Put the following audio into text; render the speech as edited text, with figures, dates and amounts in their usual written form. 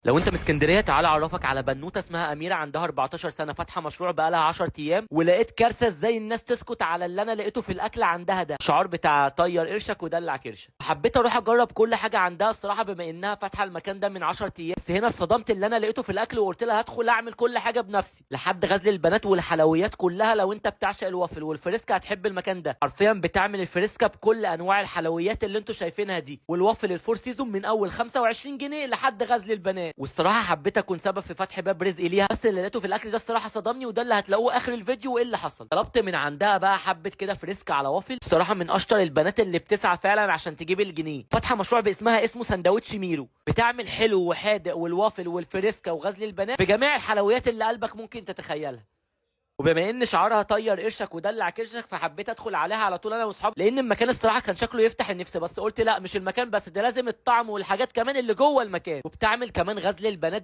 لو انت من اسكندريه تعالى اعرفك على بنوته اسمها اميره، عندها 14 سنه، فاتحه مشروع بقالها 10 ايام، ولقيت كارثه ازاي الناس تسكت على اللي انا لقيته في الاكل عندها ده، شعار بتاع طير قرشك ودلع كرشك. حبيت اروح اجرب كل حاجه عندها الصراحه بما انها فاتحه المكان ده من 10 ايام، بس هنا اتصدمت اللي انا لقيته في الاكل وقلت لها هدخل اعمل كل حاجه بنفسي لحد غزل البنات والحلويات كلها. لو انت بتعشق الوافل والفريسكا هتحب المكان ده، حرفيا بتعمل الفريسكا بكل انواع الحلويات اللي انتوا شايفينها دي، والوافل الفور سيزون من اول 25 جنيه لحد غزل البنات. والصراحه حبيت اكون سبب في فتح باب رزق ليها، بس اللي لقيته في الاكل ده الصراحه صدمني، وده اللي هتلاقوه اخر الفيديو وايه اللي حصل. طلبت من عندها بقى حبه كده فريسكا على وافل، الصراحه من اشطر البنات اللي بتسعى فعلا عشان تجيب الجنيه. فاتحه مشروع باسمها اسمه سندوتش ميرو، بتعمل حلو وحادق والوافل والفريسكا وغزل البنات بجميع الحلويات اللي قلبك ممكن تتخيلها. وبما ان شعارها طير قرشك ودلع كرشك فحبيت ادخل عليها على طول انا واصحابي، لان المكان الصراحه كان شكله يفتح النفس، بس قلت لا مش المكان بس، ده لازم الطعم والحاجات كمان اللي جوه المكان، وبتعمل كمان غزل البنات